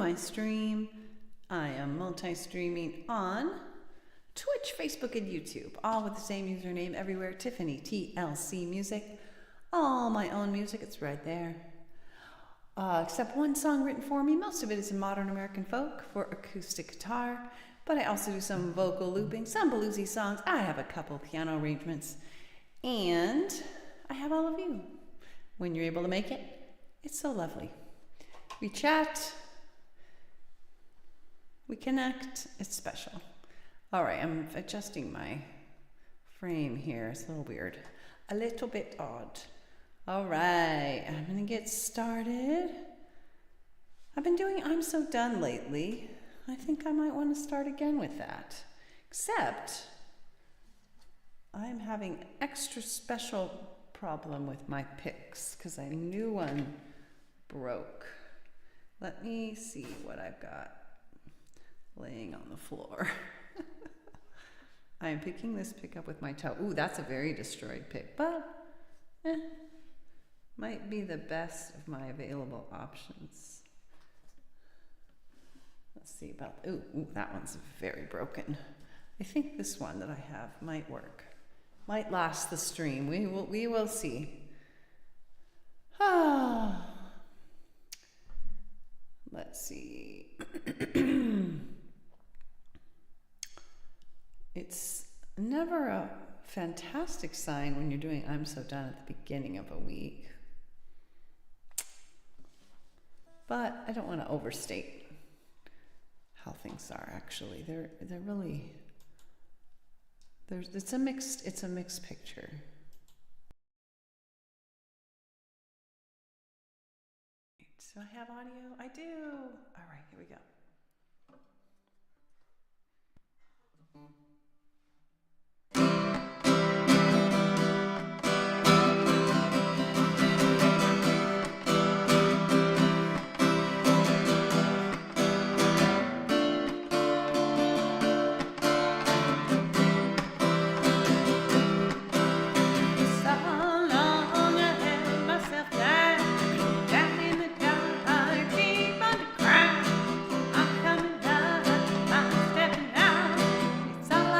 my stream. I am multi-streaming on Twitch, Facebook, and YouTube, all with the same username everywhere, TiffanyTLCMusic. All my own music, it's right there. Except one song written for me. Most of it is in modern American folk for acoustic guitar, but I also do some vocal looping, some bluesy songs. I have a couple piano arrangements, and I have all of you. When you're able to make it, it's so lovely. We chat, we connect, it's special. All right, I'm adjusting my frame here. It's a little weird, a little bit odd. All right, I'm gonna get started. I've been doing I'm So Done lately. I think I might want to start again with that. Except, I'm having an extra special problem with my picks because a new one broke. Let me see what I've got laying on the floor. I am picking this pick up with my toe. Ooh, that's a very destroyed pick, but might be the best of my available options. Let's see about, ooh, that one's very broken. I think this one that I have might work. Might last the stream. We will see. Ah. Let's see. It's never a fantastic sign when you're doing I'm So Done at the beginning of a week. But I don't want to overstate how things are actually. They're really, it's a mixed picture. Do I have audio? I do. All right, here we go. It's all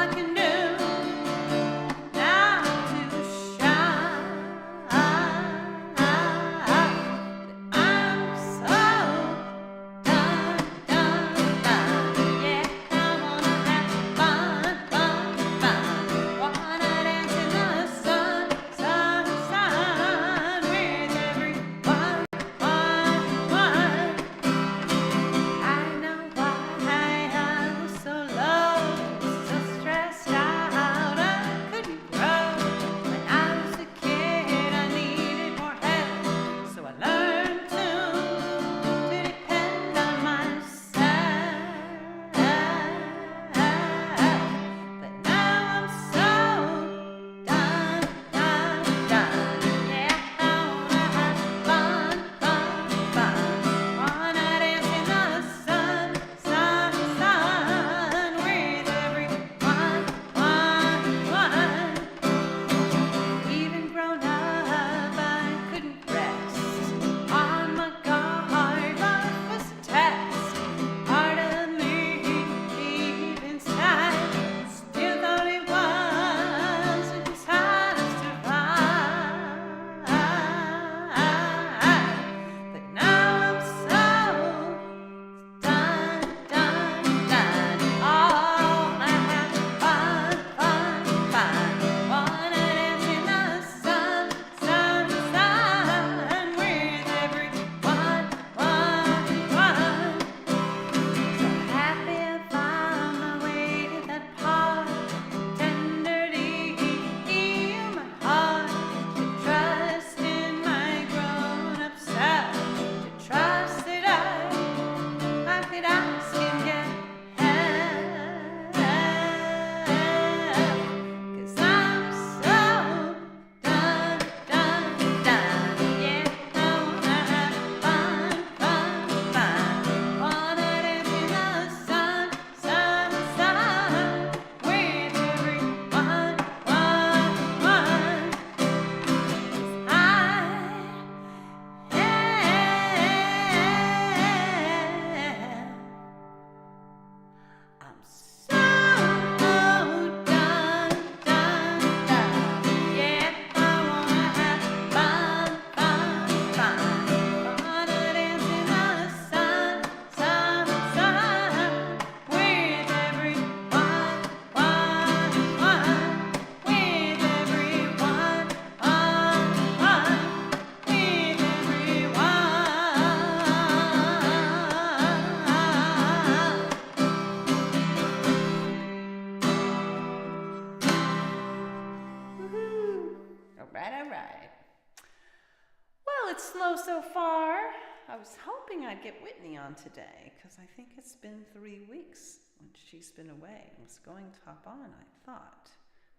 slow so far. I was hoping I'd get Whitney on today because I think it's been 3 weeks when she's been away. I was going to hop on, I thought.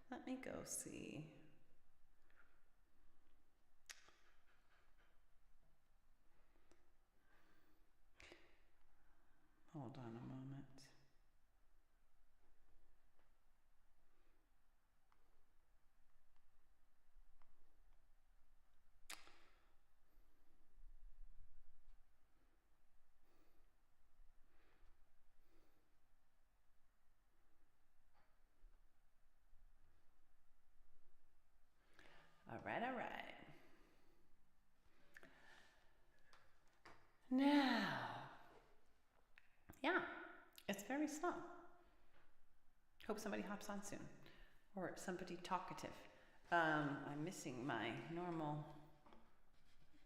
Let me go see. Hold on a moment. All right. Now, yeah, it's very slow. Hope somebody hops on soon, or somebody talkative. I'm missing my normal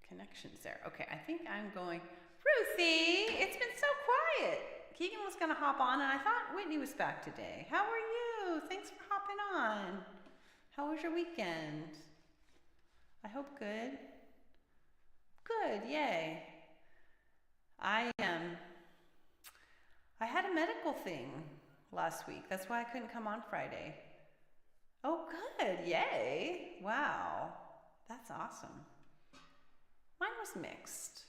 connections there. Okay, I think I'm going, Ruthie, it's been so quiet. Keegan was gonna hop on and I thought Whitney was back today. How are you? Thanks for hopping on. How was your weekend? I hope good. Good, yay. I had a medical thing last week. That's why I couldn't come on Friday. Oh, good, yay. Wow, that's awesome. Mine was mixed.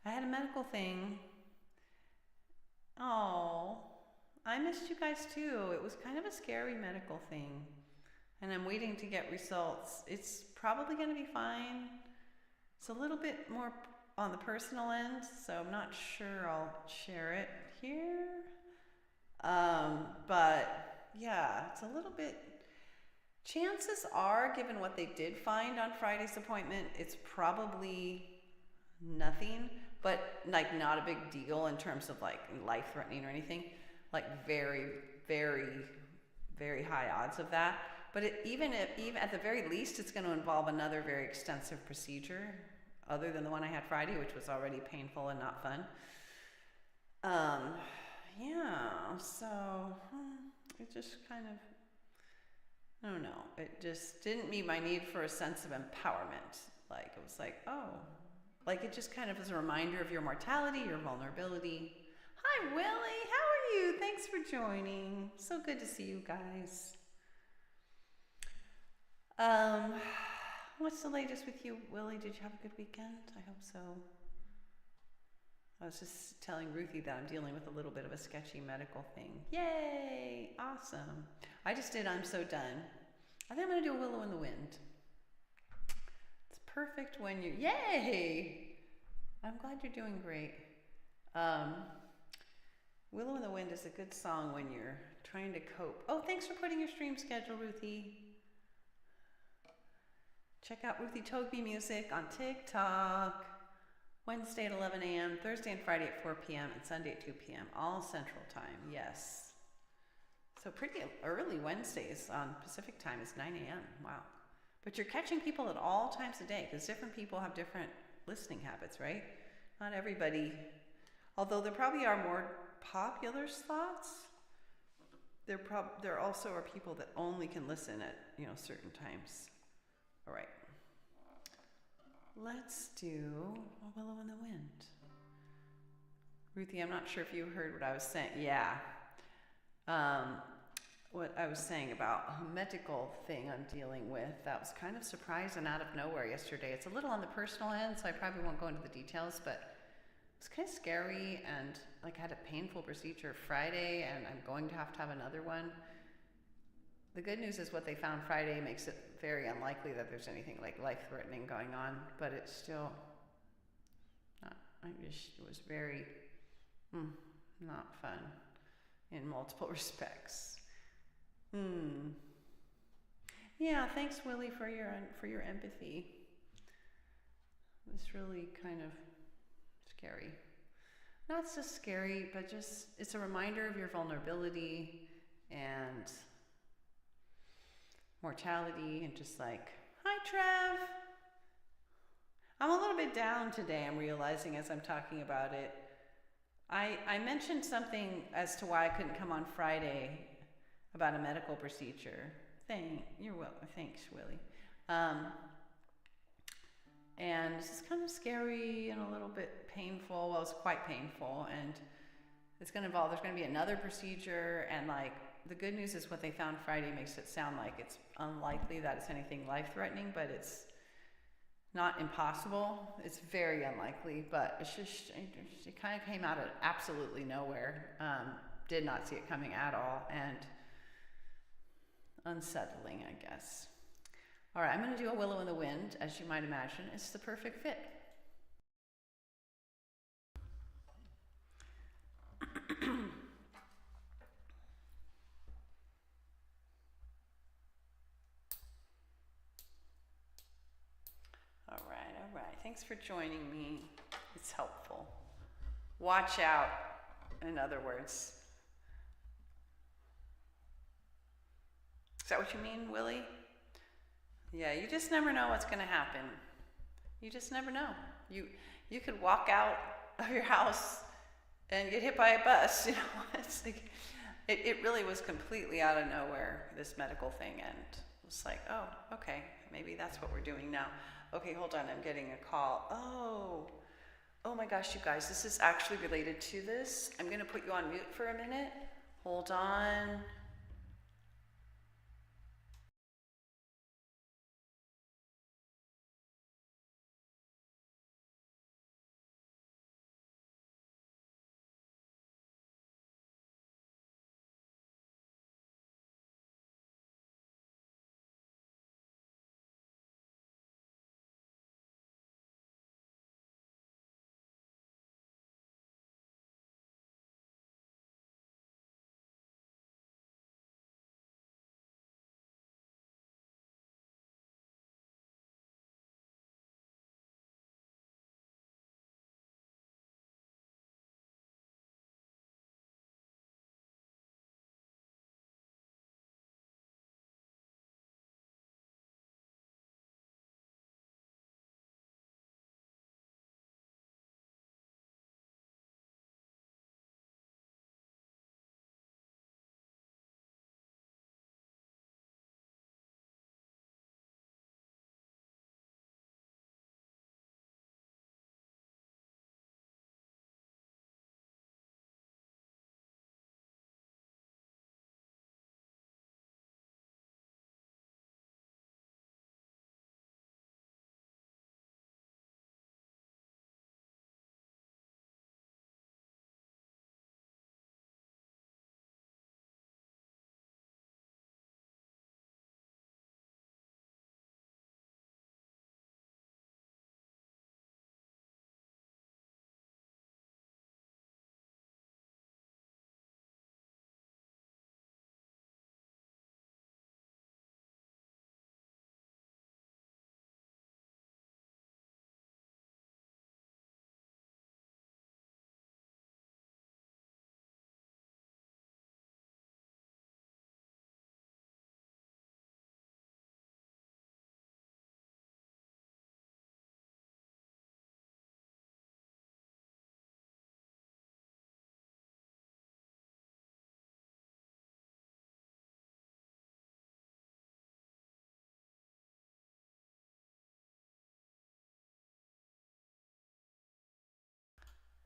I had a medical thing. Oh, I missed you guys too. It was kind of a scary medical thing. And I'm waiting to get results. It's probably going to be fine. It's a little bit more on the personal end, so I'm not sure I'll share it here. But yeah, it's a little bit, chances are, given what they did find on Friday's appointment, it's probably nothing, but like not a big deal in terms of like life-threatening or anything. Like very, very, very high odds of that. But even at the very least, it's going to involve another very extensive procedure, other than the one I had Friday, which was already painful and not fun. Yeah, so it just kind of, I don't know, it just didn't meet my need for a sense of empowerment. Like, it was like, oh, like it just kind of is a reminder of your mortality, your vulnerability. Hi, Willie, how are you? Thanks for joining. So good to see you guys. What's the latest with you, Willie? Did you have a good weekend? I hope so. I was just telling Ruthie that I'm dealing with a little bit of a sketchy medical thing. Yay! Awesome. I just did I'm So Done. I think I'm going to do a Willow in the Wind. It's perfect when you're... Yay! I'm glad you're doing great. Willow in the Wind is a good song when you're trying to cope. Oh, thanks for putting your stream schedule, Ruthie. Check out TLCMusic on TikTok. Wednesday at 11 a.m., Thursday and Friday at 4 p.m., and Sunday at 2 p.m., all Central Time, yes. So pretty early Wednesdays on Pacific Time is 9 a.m., wow. But you're catching people at all times of day, because different people have different listening habits, right? Not everybody, although there probably are more popular slots, there also are people that only can listen at, certain times. All right. Let's do A Willow in the Wind. Ruthie, I'm not sure if you heard what I was saying. Yeah. What I was saying about a medical thing I'm dealing with, that was kind of surprising out of nowhere yesterday. It's a little on the personal end, so I probably won't go into the details, but it was kind of scary, and like I had a painful procedure Friday, and I'm going to have another one. The good news is what they found Friday makes it very unlikely that there's anything like life-threatening going on, but it's still not, it was very not fun in multiple respects. Yeah, thanks, Willie, for your empathy. It was really kind of scary. Not so scary, but just it's a reminder of your vulnerability and mortality, and just like, hi Trev. I'm a little bit down today, I'm realizing as I'm talking about it. I mentioned something as to why I couldn't come on Friday about a medical procedure. Thanks, Willie. And this is kind of scary and a little bit painful. Well, it's quite painful, and it's going to involve, there's going to be another procedure, and like, the good news is what they found Friday makes it sound like it's unlikely that it's anything life-threatening, but it's not impossible. It's very unlikely, but it's just, it kind of came out of absolutely nowhere. Did not see it coming at all, and unsettling, I guess. All right, I'm going to do a Willow in the Wind. As you might imagine, it's the perfect fit. All right. Thanks for joining me. It's helpful. Watch out, in other words. Is that what you mean, Willie? Yeah, you just never know what's going to happen. You just never know. You could walk out of your house and get hit by a bus. You know, it's like it really was completely out of nowhere, this medical thing, and it's like, oh, okay, maybe that's what we're doing now. Okay, hold on, I'm getting a call. Oh my gosh, you guys, this is actually related to this. I'm going to put you on mute for a minute. Hold on.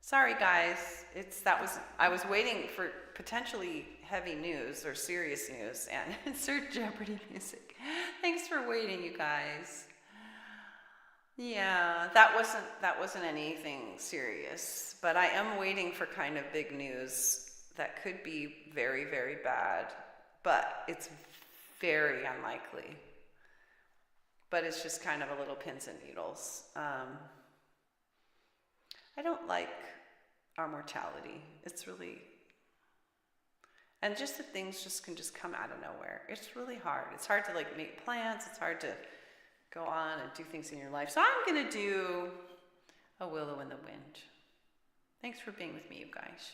Sorry guys, I was waiting for potentially heavy news or serious news and insert Jeopardy music. Thanks for waiting, you guys. Yeah, that wasn't anything serious, but I am waiting for kind of big news that could be very, very bad, but it's very unlikely. But it's just kind of a little pins and needles. I don't like our mortality. It's really, and just that things just can just come out of nowhere. It's really hard. It's hard to like make plans. It's hard to go on and do things in your life. So I'm gonna do a Willow in the Wind. Thanks for being with me, you guys.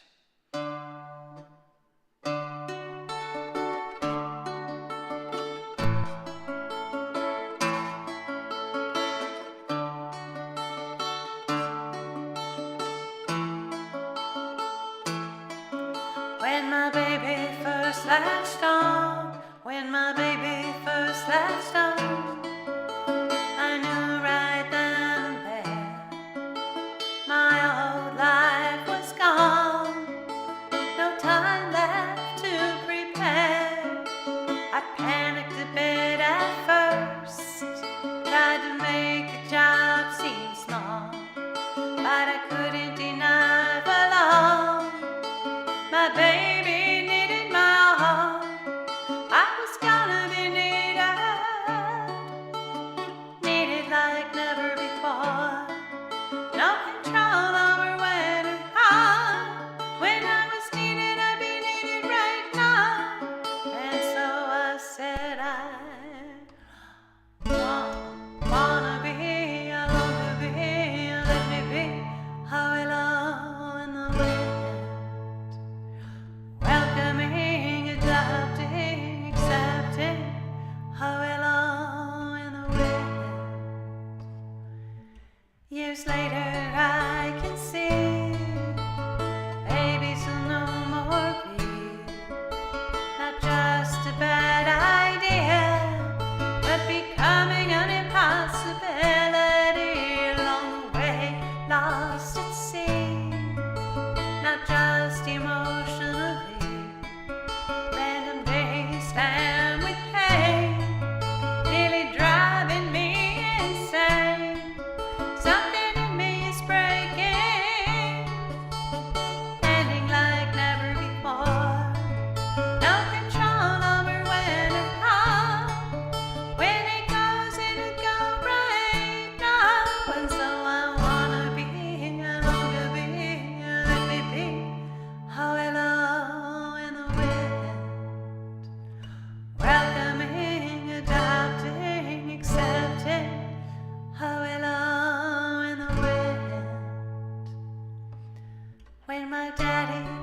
When my baby first latched on, when my baby first latched on, I knew right then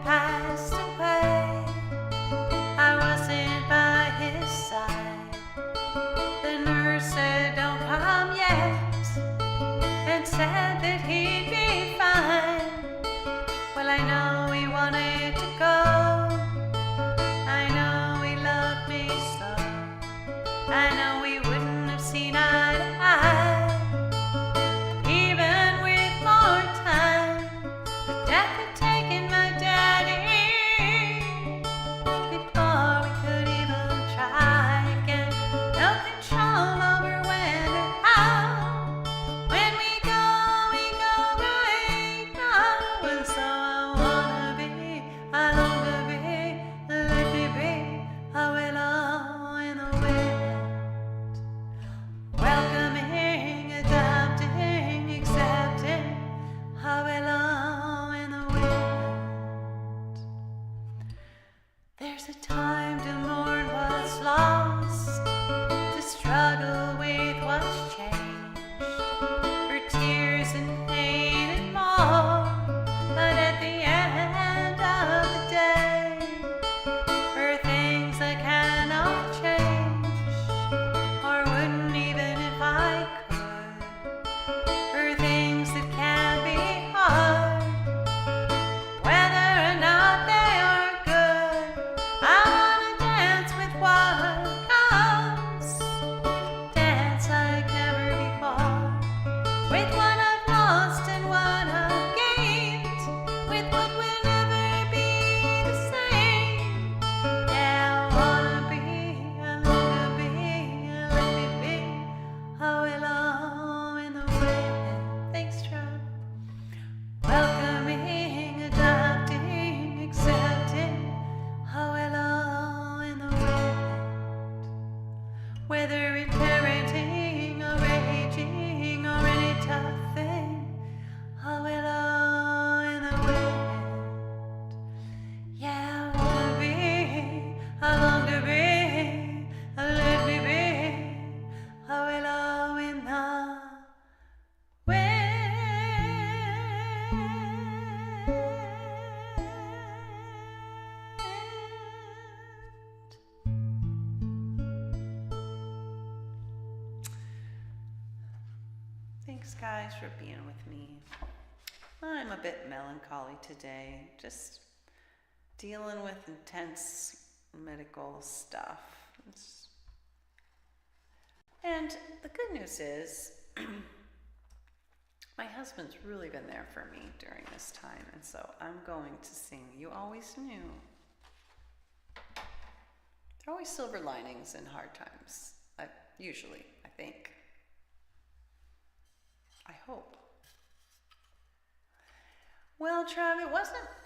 passed away, I wasn't by his side. The nurse said, "Don't come yet," and said that he'd be fine. Well, I know he wanted to go. I know he loved me so. I know we wouldn't have seen eye to eye, even with more time. But death had taken my daddy before we could even try again. No control over when or how. When we go right now. And so I wanna be, I long to be, let me be a willow in the wind. Welcoming, adopting, accepting, a willow in the wind. There's a time to mourn what's lost, to struggle with what's changed, for tears and pain and more. But at the end of the day, for things I cannot change, or wouldn't even if I could, for things that can be hard, whether or not they are good, I wanna dance with what comes, dance like never before, with what I've lost and what I've gained, with what will never be the same. Yeah, I wanna be, I long to be, let me be a willow in the wind. Thanks, Trump. Welcoming, adopting, accepting, a willow in the wind. Whether in parenting or raging or any tough thing, a willow in the wind. Yeah, I wanna be, I long to be, let me be a willow in the wind. Thanks, guys, for being with me. I'm a bit melancholy today, just dealing with intense medical stuff. And the good news is, my husband's really been there for me during this time, and so I'm going to sing You Always Knew. There are always silver linings in hard times, usually, I think. I hope. Well, Trav,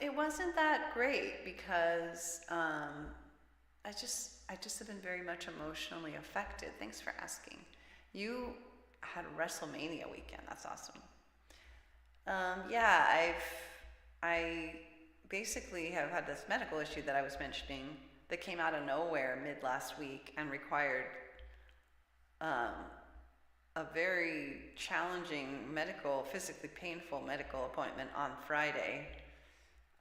it wasn't that great because I just have been very much emotionally affected. Thanks for asking. You had a WrestleMania weekend. That's awesome. Yeah, I basically have had this medical issue that I was mentioning that came out of nowhere mid last week and required a very challenging physically painful medical appointment on Friday.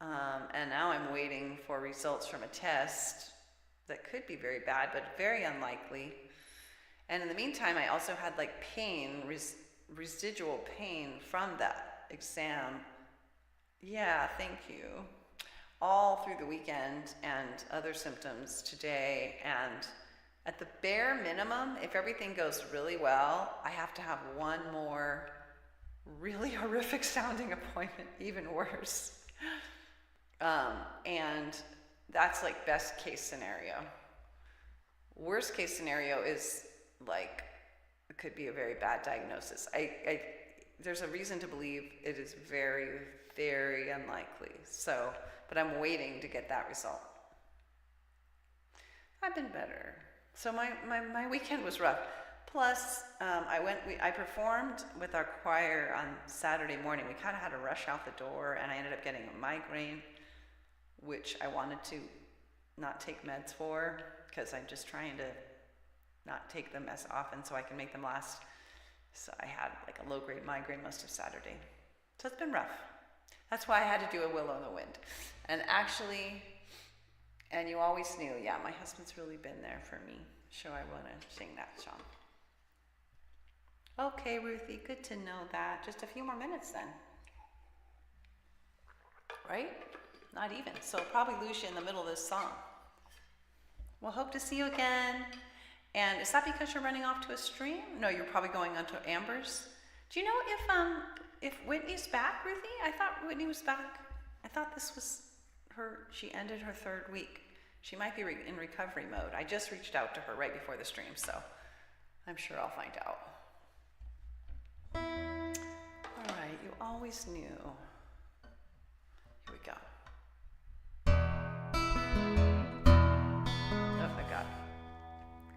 And now I'm waiting for results from a test that could be very bad, but very unlikely. And in the meantime, I also had like pain, residual pain from that exam. Yeah, thank you. All through the weekend and other symptoms today. And at the bare minimum, if everything goes really well, I have to have one more really horrific sounding appointment, even worse. And that's like best case scenario. Worst case scenario is like, it could be a very bad diagnosis. There's a reason to believe it is very, very unlikely. So, but I'm waiting to get that result. I've been better. So my weekend was rough. Plus, I performed with our choir on Saturday morning. We kind of had to rush out the door, and I ended up getting a migraine, which I wanted to not take meds for, because I'm just trying to not take them as often so I can make them last. So I had like a low-grade migraine most of Saturday. So it's been rough. That's why I had to do a Willow in the Wind. And actually, and you always knew, yeah, my husband's really been there for me. So I want to sing that song. Okay, Ruthie, good to know that. Just a few more minutes then. Right? Not even. So I'll probably lose you in the middle of this song. We'll hope to see you again. And is that because you're running off to a stream? No, you're probably going on to Amber's. Do you know if Whitney's back, Ruthie? I thought Whitney was back. I thought this was she ended her 3rd week. She might be in recovery mode. I just reached out to her right before the stream, so I'm sure I'll find out. All right, you always knew. Here we go. Oh, I got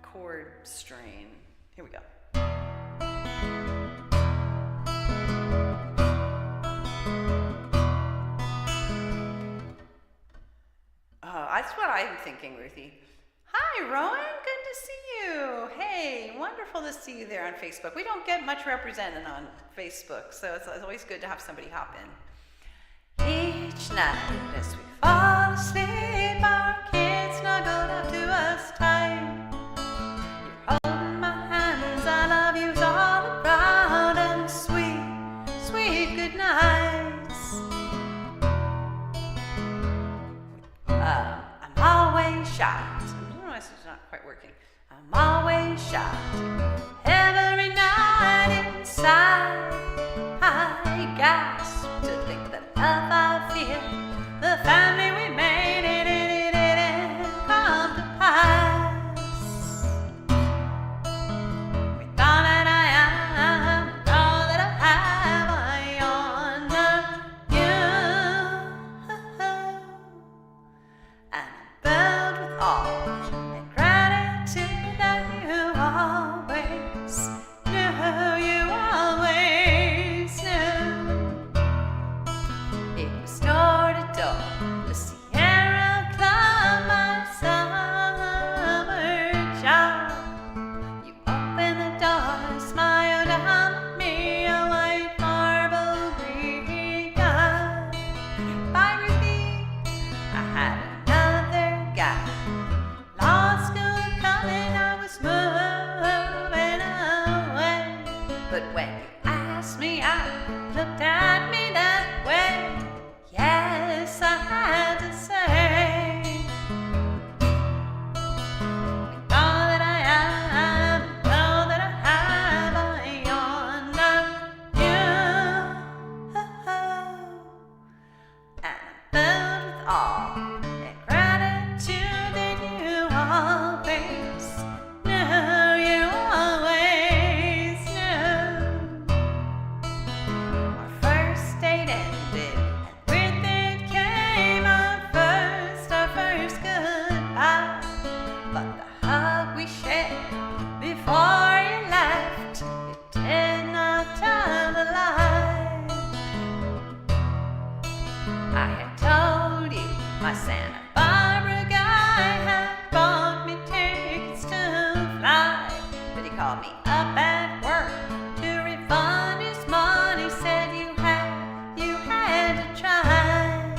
chord strain. Here we go. That's what I'm thinking, Ruthie. Hi, Rowan. Good to see you. Hey, wonderful to see you there on Facebook. We don't get much represented on Facebook, so it's always good to have somebody hop in. Each night as we fall asleep, our kids snuggled up to us tight. You're holding my hands, I love you's all around, and sweet, sweet good nights. I'm always shocked. I don't know why this is not quite working. I'm always shocked. Every night inside, I gasp to think the love I feel, the family we made, it didn't come to pass. With all that I am, and all that I have, I honor you. And I'm filled with awe and gratitude that you always knew, you always knew. It was door to door, the Sierra Club, my summer job. You opened the door, smiled down at me, a white marble green guy. Bye, Ruthie. I had another guy. Law school coming, I was moving away. But when you asked me out, looked at me that way, yes, I had to say. With all that I am, and all that I have, I honor you. And I'm filled with awe and gratitude that you always knew, you always knew. Our first date ended, and with it came our first goodbye. But the hug we shared before you left, it did not tell the lie. I had told you my Santa Barbara guy had bought me tickets to fly, but he called me up at work to refund his money, said you had to try.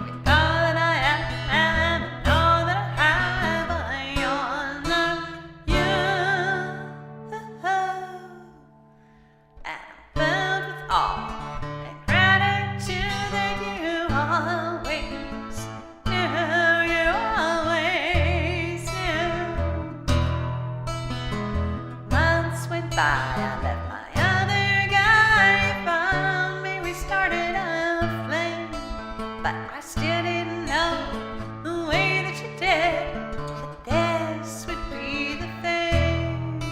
With all that I am and all that I have, I honor you. And I'm filled with awe and gratitude that you always knew, you always knew. Months went by, I left my other guy, found me, we started a flame. But I still didn't know the way that you did, that this would be the thing.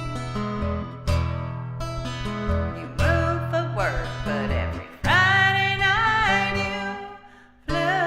You moved for work, but every Friday night you flew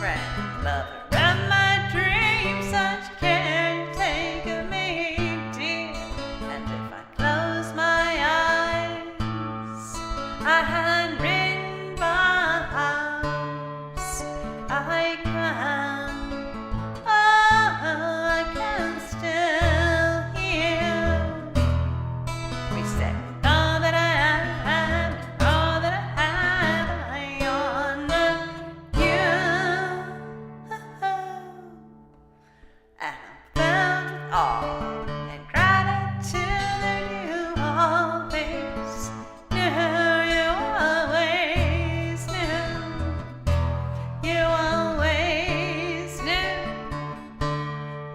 friend, lover of my dreams, such care you take of me, dear. And if I close my eyes, I had written my house. I can still hear me say, all that I am, all that I have, I honor you. And I felt it all in gratitude that you always knew, you always knew, you always knew,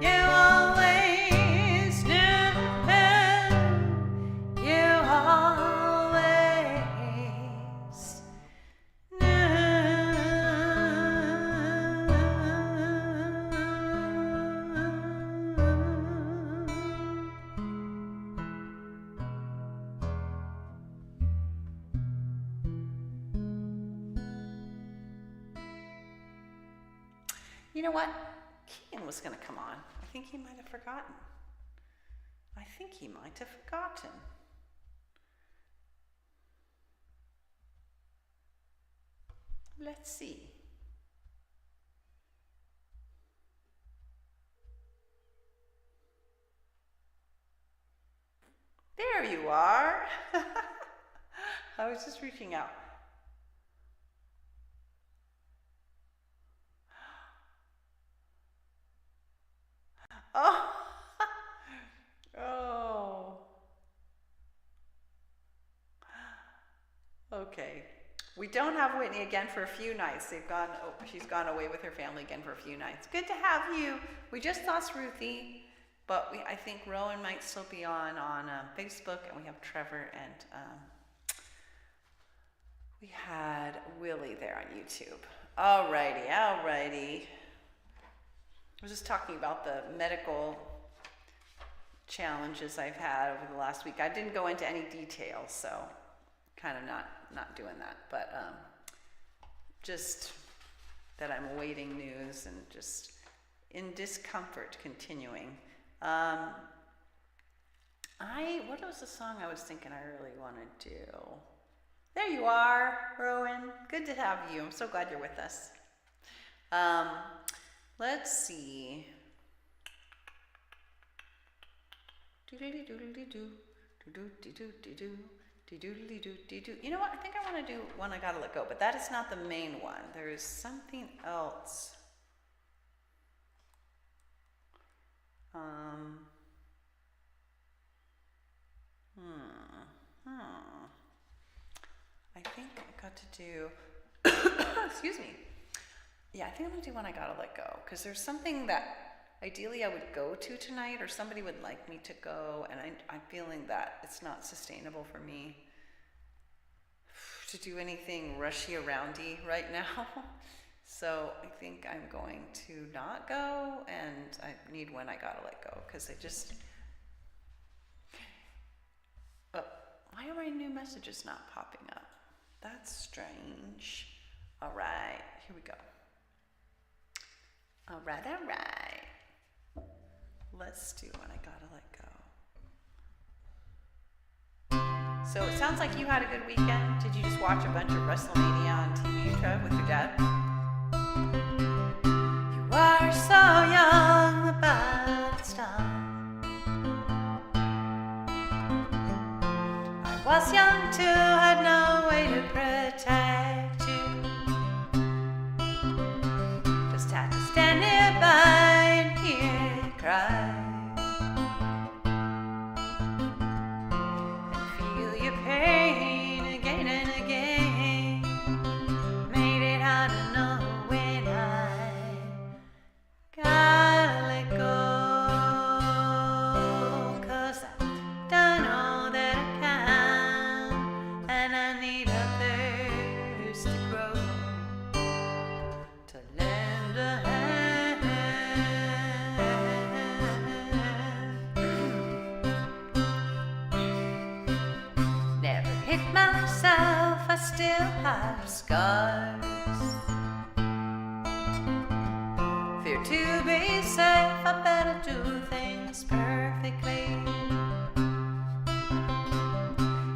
you always knew, you always knew. You know what? Keegan was going to come on. I think he might have forgotten. I think he might have forgotten. Let's see. There you are. I was just reaching out. Oh. Oh. Okay. We don't have Whitney again for a few nights. She's gone away with her family again for a few nights. Good to have you. We just lost Ruthie, but I think Rowan might still be on Facebook, and we have Trevor, and we had Willie there on YouTube. Alrighty. I was just talking about the medical challenges I've had over the last week. I didn't go into any details, so kind of not doing that, but just that I'm awaiting news and just in discomfort continuing. What was the song I was thinking I really want to do? There you are, Rowan. Good to have you. I'm so glad you're with us. Let's see. You know what? I think I want to do One I Gotta Let Go, but that is not the main one. There is something else. I think I got to do, excuse me. Yeah, I think I'm gonna do One I Gotta Let Go, because there's something that ideally I would go to tonight, or somebody would like me to go, and I'm feeling that it's not sustainable for me to do anything rushy aroundy right now. So I think I'm going to not go, and I need When I Gotta Let Go, because why are my new messages not popping up? That's strange. All right, here we go. All right. Let's do When I Gotta Let Go. So it sounds like you had a good weekend. Did you just watch a bunch of WrestleMania on TV, Trev, with your dad? You are so young, about it's time. I was young too, had no way to protect you. Just had to stand nearby and hear you cry. And feel your pain again and again. Made it hard to know when I gotta let go. 'Cause I've done all that I can, and I need others to grow, to lend a hand. Never hit myself, I still have scars. to be safe, I better do things perfectly,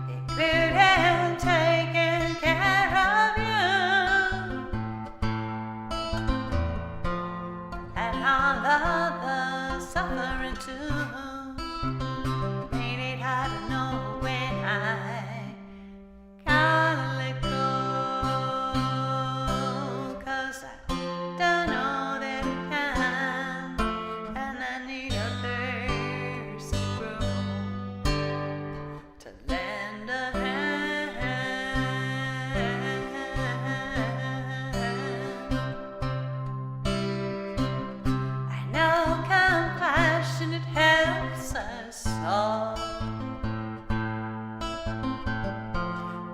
including taking care of you and all of the suffering too. Made it hard to know when I gotta let go, 'cause I don't know that I can, and I need others to grow, to lend a hand. I know compassion, it helps us all,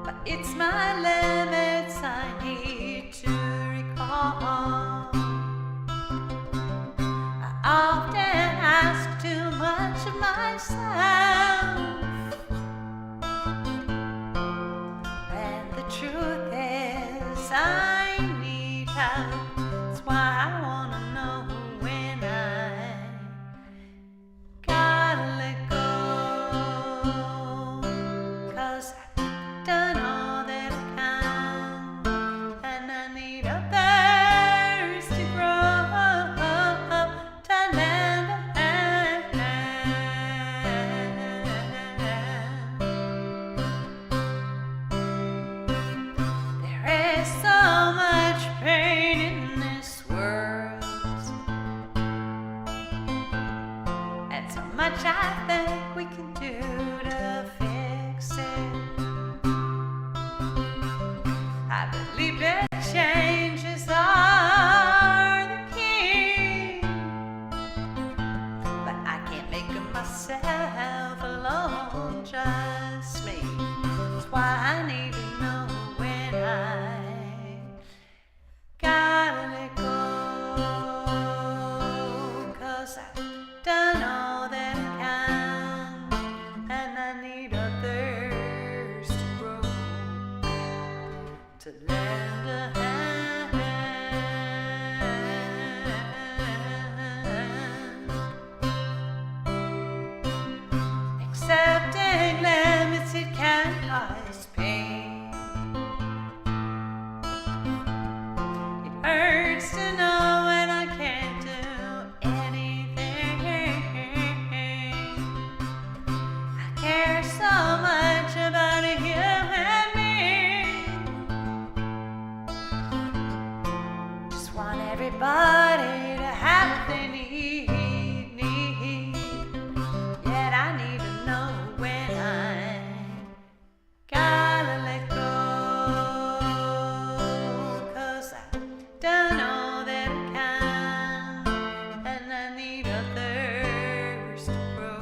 but it's my limits I need to recall. I often ask too much of myself, and the truth is I need help. That's why I wanna know when I gotta let go, 'cause I don't know that I can, and I need others to grow, to lend a hand. There is so much pain in this world, and so much I think we can do to fix it. I believe that changes are the key, but I can't make it myself alone, just me. That's why I need to know when I gotta let go, 'cause I don't know that I can, and I need others to grow, to lend a hand. Accepting limits, it can cause pain. It hurts to know when I can't do anything. I care so much about you and me. Just want everybody to have what they need. Yet I need to know when I gotta let go, 'cause I don't know that I can, and I need others to grow,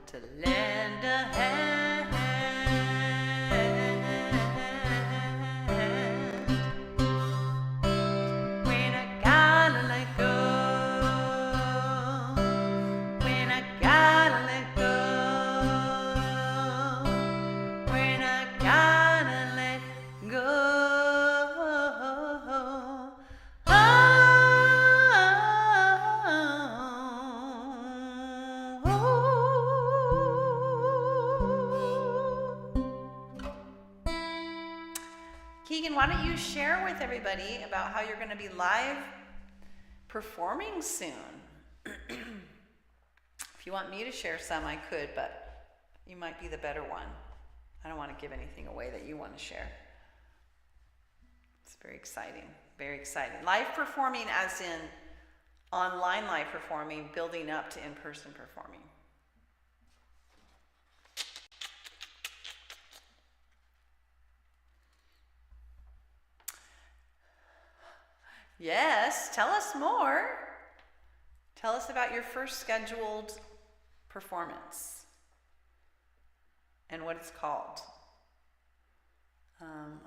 to lend a hand. When I gotta let go, when I gotta let go, when I gotta let go. Keegan, why don't you share with everybody about how you're going to be live performing soon? If you want me to share some, I could, but you might be the better one. I don't want to give anything away that you want to share. It's very exciting, very exciting. Live performing as in online live performing, building up to in-person performing. Yes, tell us more. Tell us about your first scheduled performance and what it's called.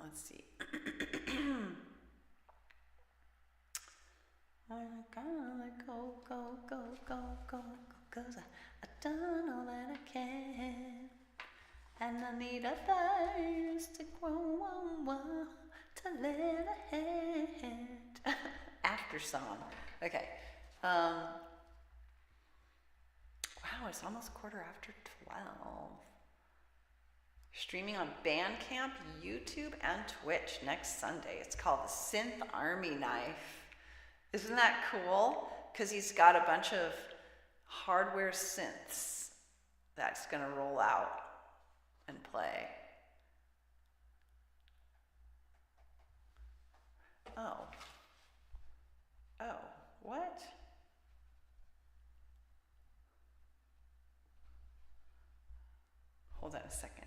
Let's see. I gotta let go, go, go, go, go, 'cause I done all that I can, and I need others to grow, to lend a hand. after song. Okay. Wow, it's almost 12:15. Streaming on Bandcamp, YouTube, and Twitch next Sunday. It's called the Synth Army Knife. Isn't that cool? Because he's got a bunch of hardware synths that's going to roll out and play. Oh. Oh, what? Hold on a second.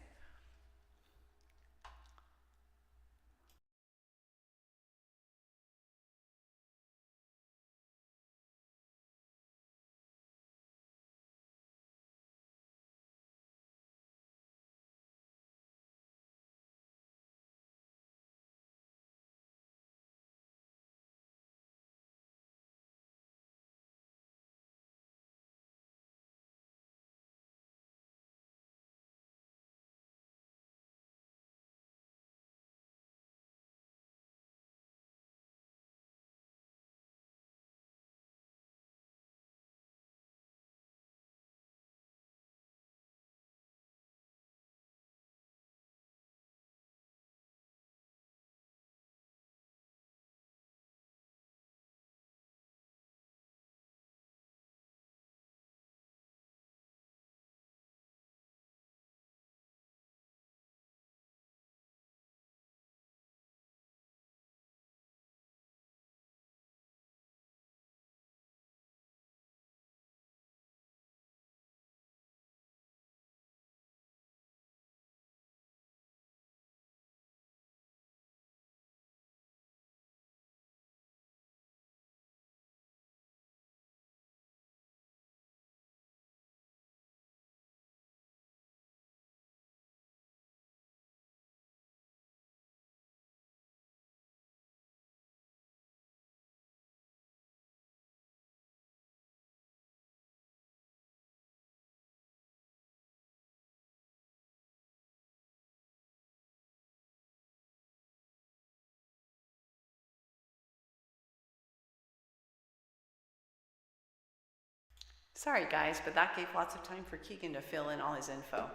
Sorry guys, but that gave lots of time for Keegan to fill in all his info.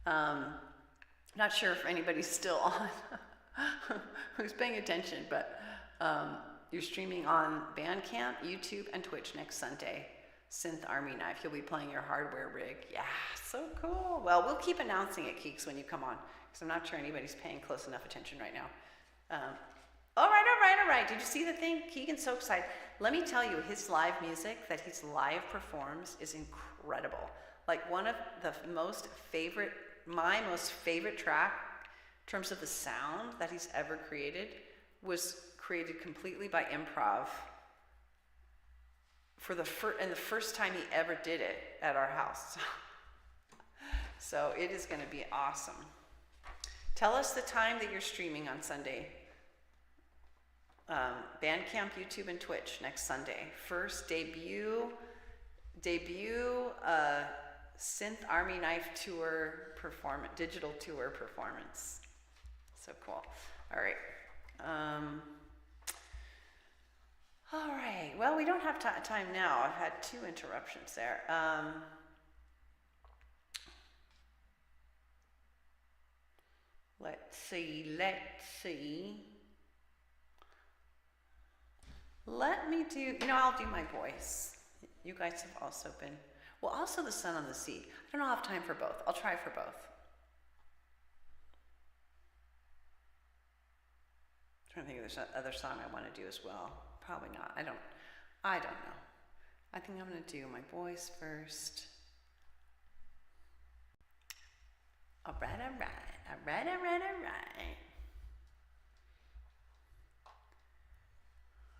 Not sure if anybody's still on who's paying attention, but you're streaming on Bandcamp, YouTube, and Twitch next Sunday. Synth Army Knife. You'll be playing your hardware rig. Yeah, so cool. Well, we'll keep announcing it, Keeks, when you come on, because I'm not sure anybody's paying close enough attention right now. All right. Did you see the thing? Keegan's so excited. Let me tell you, his live music that he's live performs is incredible. Like one of the my most favorite track in terms of the sound that he's ever created was created completely by improv for the first time he ever did it at our house. So it is going to be awesome. Tell us the time that you're streaming on Sunday. Bandcamp, YouTube, and Twitch next Sunday. First debut Synth Army Knife tour performance, digital tour performance. So cool. All right. All right. Well, we don't have time now. I've had 2 interruptions there. Let's see. Let me do, I'll do my voice. You guys have also been, well, also the Sun on the Sea. I don't know, I'll have time for both. I'll try for both. I'm trying to think if there's another song I want to do as well. Probably not. I don't know. I think I'm going to do my voice first. All right.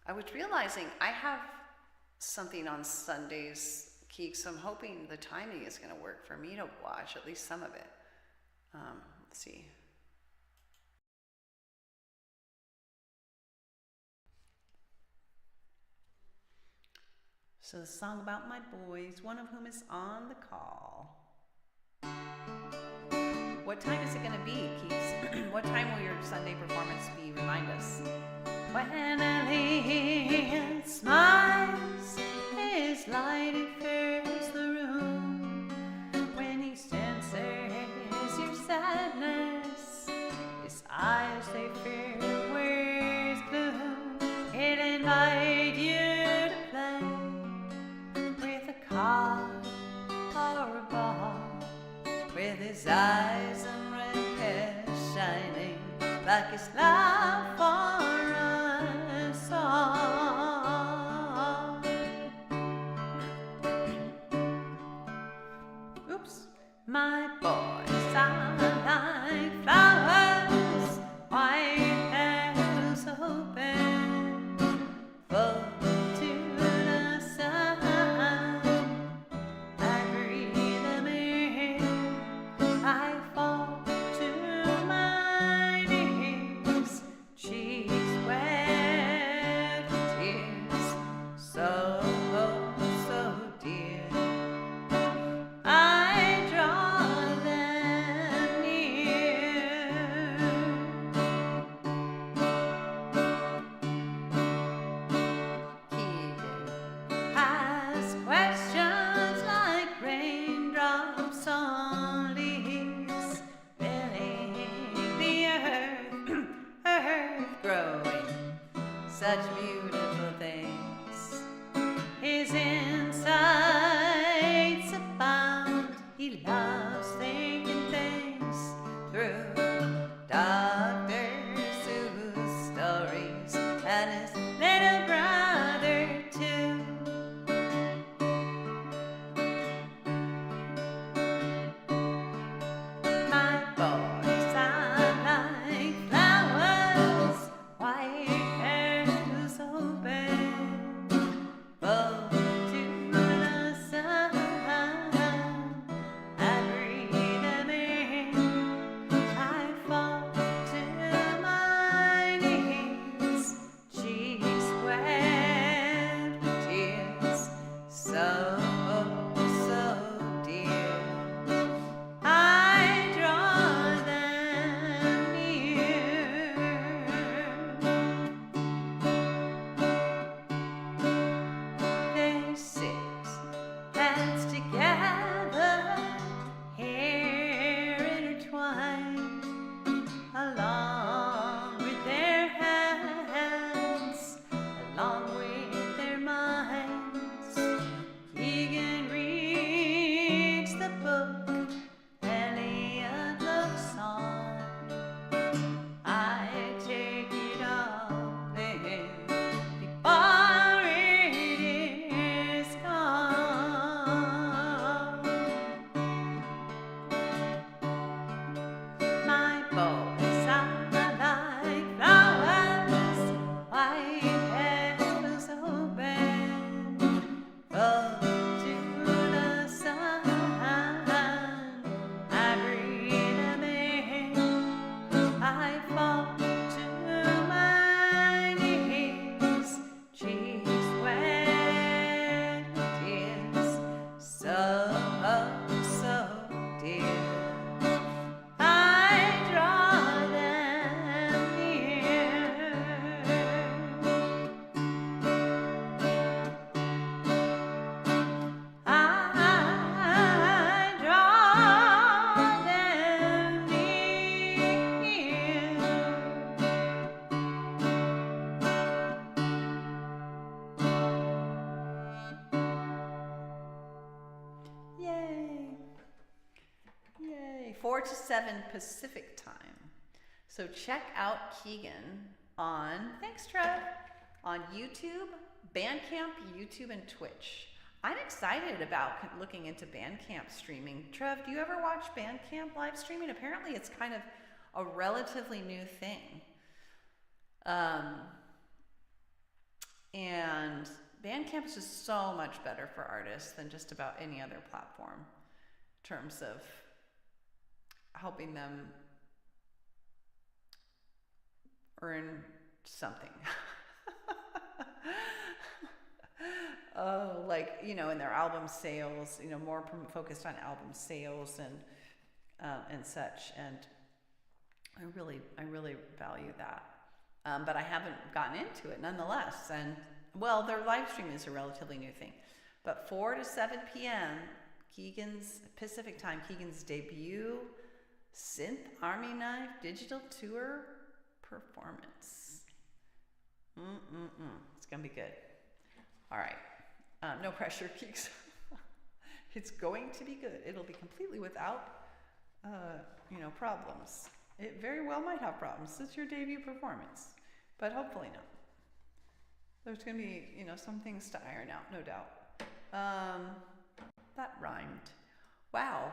I was realizing I have something on Sundays, Keek, so I'm hoping the timing is going to work for me to watch at least some of it. Let's see. So the song about my boys, one of whom is on the call. What time is it going to be, Keeks? What time will your Sunday performance be? Remind us. When I leave invite you to play with a card or a ball, with his eyes and red hair shining like his love for us all. Oops, my boys are like flowers, white petals open, full to the sun. I breathe them in, I fall to my knees. She's wet with tears, so, so dear. I draw them near. Keegan asks questions like raindrops on leaves, filling the earth growing such beautiful things. His insights abound. He loves thinking things through. Dr. Seuss stories and his little brother too. My boys are like flowers, white petals open, full to the sun. I breathe them in, I fall to my knees. She's wet with tears, so, so dear. I draw them near. They sit hands together, hair intertwined, along with their hands, along with their minds. Keegan reads the book, Elliot looks on. I take it all in before it is gone. My boys are like flowers, white petals open, full to the sun. I breathe them in, I fall to my knees. She's wet with tears, so, so dear. I draw them near. I draw them near. Yay. Yay. 4 to 7 Pacific time. So check out Keegan on, thanks Trev, on YouTube, Bandcamp, YouTube, and Twitch. I'm excited about looking into Bandcamp streaming. Trev, do you ever watch Bandcamp live streaming? Apparently it's kind of a relatively new thing. And Bandcamp is just so much better for artists than just about any other platform in terms of helping them earn something. Oh, like, you know, in their album sales, you know, more focused on album sales and such. And I really value that. But I haven't gotten into it nonetheless. And well, their live stream is a relatively new thing. But 4 to 7 p.m. Keegan's Pacific time, Keegan's debut Synth Army Knife digital tour performance. It's gonna be good. All right, no pressure, Keeks. It's going to be good. It'll be completely without, problems. It very well might have problems. It's your debut performance, but hopefully not. There's gonna be, some things to iron out, no doubt. That rhymed. Wow.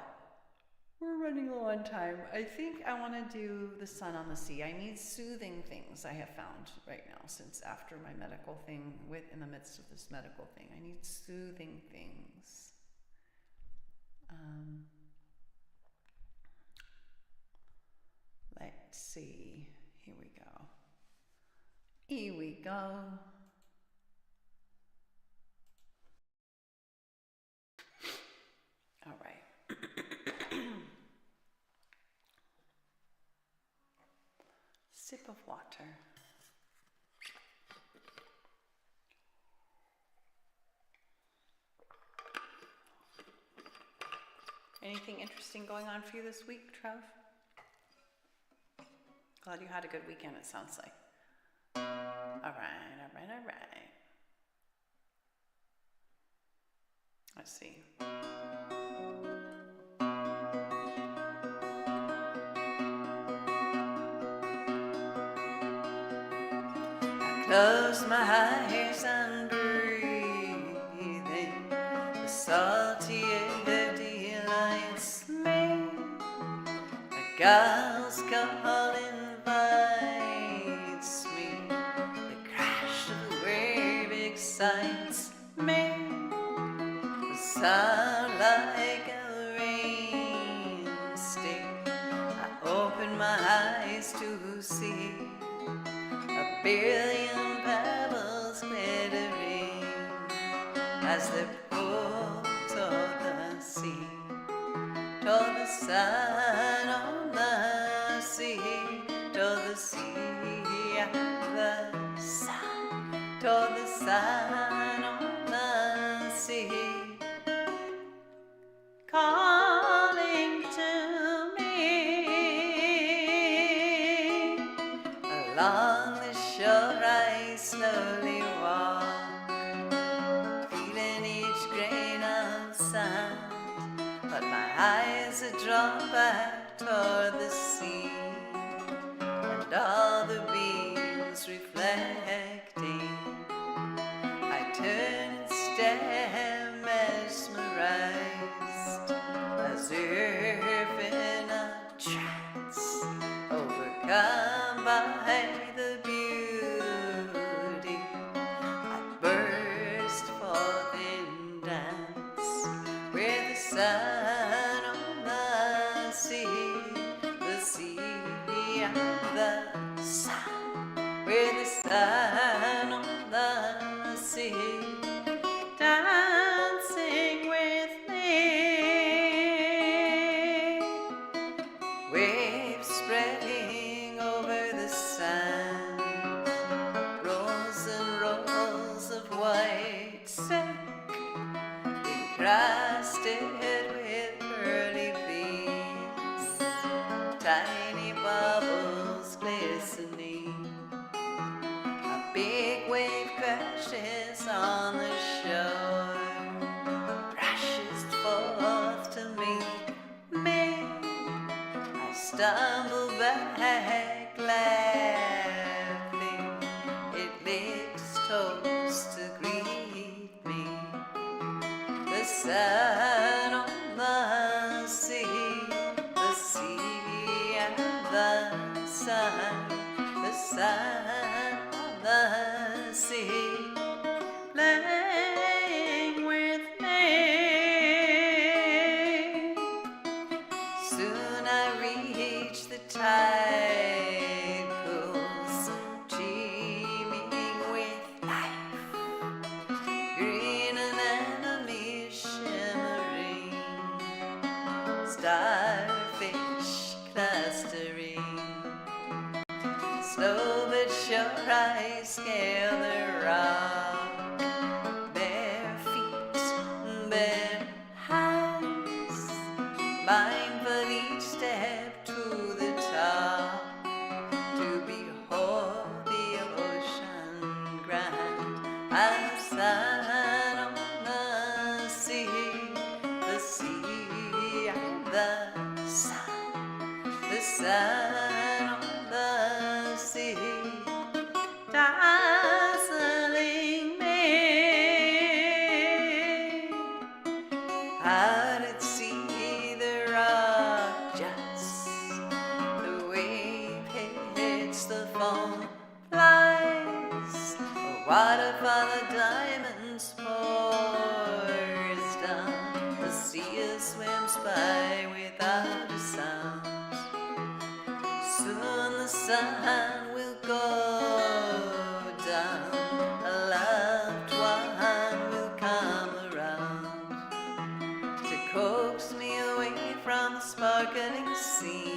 We're running low on time. I think I want to do the sun on the sea. I need soothing things I have found right now, since after my medical thing, in the midst of this medical thing, I need soothing things. Let's see. Here we go. Here we go. All right. Sip of water. Anything interesting going on for you this week, Trev? Glad you had a good weekend, it sounds like. All right. Let's see. Close my eyes and breathing the salty air delights me. A girl's call invites me. The crash of the wave excites me. The sound like a rain stick. I open my eyes to see a billion pebbles glittering as they pull toward the sea, toward the sun on the sea, toward the sea and the sun, toward the sun on the sea, calling to me along the shore. I slowly walk, feeling each grain of sand, but my eyes are drawn back toward the sea, and all the beams reflecting. I turn and stare, mesmerized, as if in a trance, overcome by the beauty. I burst forth in dance with the sun on the sea and the sun, with the sun on the sea, dancing with me. Waves spreading over the sand, rows and rows of white silk, encrusted with pearly beads, tiny bubbles glistening. A big wave crashes on the shore, crashes forth to meet me. I stumble back laughing, it licks toes to greet me. The sun on the sea and the sun on the sea, playing with me. Soon I reach the tide pools, teeming with life, green anemone shimmering, starfish clustering. Slow but sure I scale the rock, bare feet, bare hands, mindful each step to the top, to behold the ocean grand, water for the diamonds pours down. The sea swims by without a sound. Soon the sun will go down. A loved one will come around to coax me away from the sparkling sea,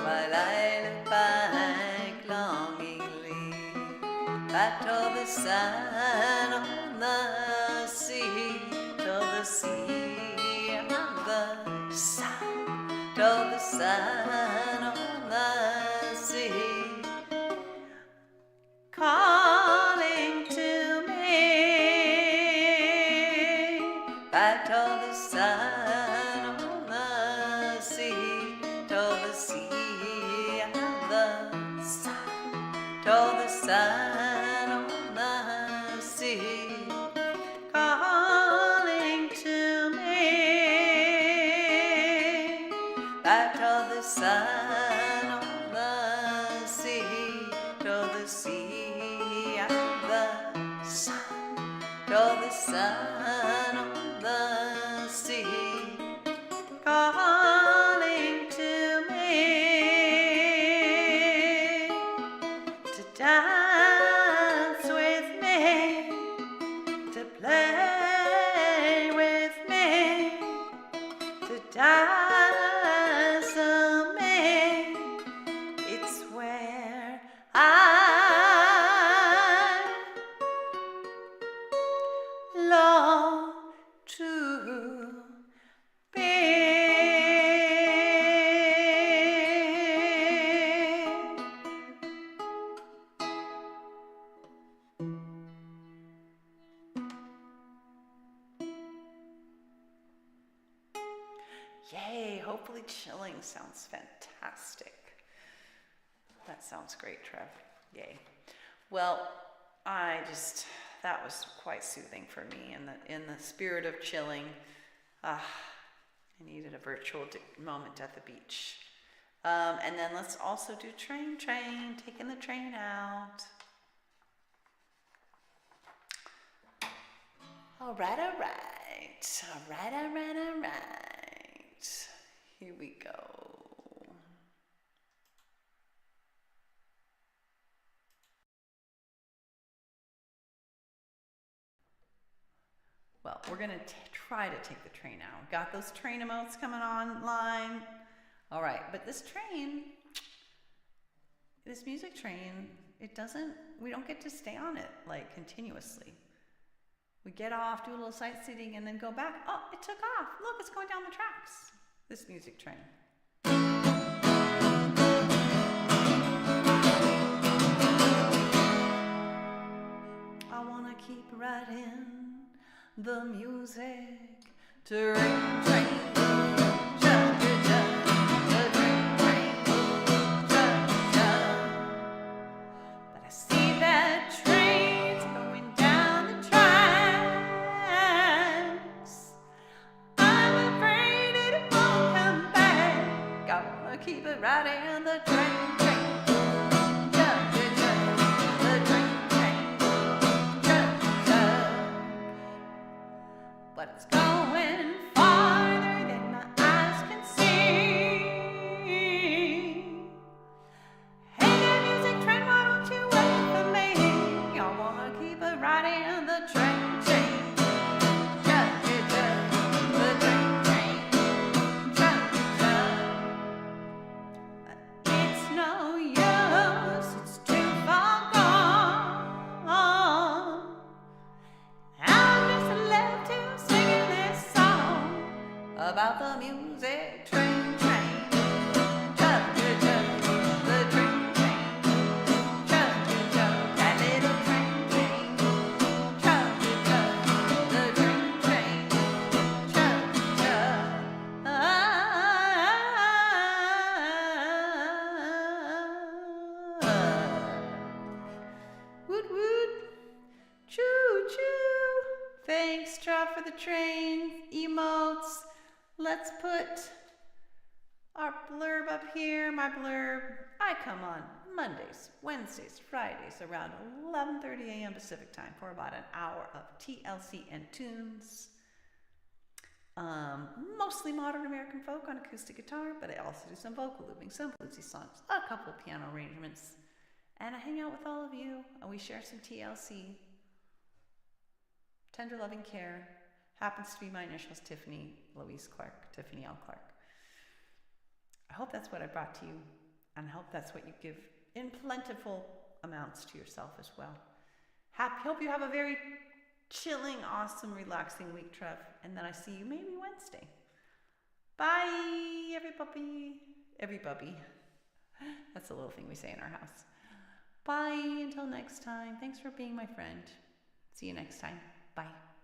while I look back longingly at all the sun on the sea, till the sea and the sun, till the sun on the sea, calling to me, back till the sun on the sea, till the sea and the sun, till the sun on the sea, calling to me, back till the sun on the sea, till the sea and the sun, till the sun on the sea, calling to me, to dance with me, to play with me, to dazzle me. It's where I long to be. Yay, hopefully chilling sounds fantastic. That sounds great, Trev. Yay. Well, that was quite soothing for me in the spirit of chilling. I needed a virtual moment at the beach. And then let's also do train, taking the train out. All right. Here we go. Well, we're gonna try to take the train out. Got those train emotes coming online. All right, but this music train, we don't get to stay on it like continuously. We get off, do a little sightseeing, and then go back. Oh, it took off. Look, it's going down the tracks. This music train. I wanna keep riding the music train. But I see that train's going down the tracks. I'm afraid it won't come back. I wanna keep it riding the train. But it's going farther than my eyes can see. Hey there, music train, why don't you wait for me? I wanna keep it riding the train. The train. It's no use, it's too far gone. I'm just left to singing this song about the music train. The train. That little train. The train. Woot woot. Choo choo. Thanks, Trout, for the train emotes. Let's put our blurb up here. My blurb. Come on. Mondays, Wednesdays, Fridays around 11:30 a.m. Pacific time for about an hour of TLC and tunes. Mostly modern American folk on acoustic guitar, but I also do some vocal looping, some bluesy songs, a couple of piano arrangements, and I hang out with all of you, and we share some TLC, tender loving care. Happens to be my initials, Tiffany Louise Clark, Tiffany L. Clark. I hope that's what I brought to you, and I hope that's what you give in plentiful amounts to yourself as well. Hope you have a very chilling, awesome, relaxing week, Trev, and then I see you maybe Wednesday. Bye, everybody. That's a little thing we say in our house. Bye until next time. Thanks for being my friend. See you next time. Bye.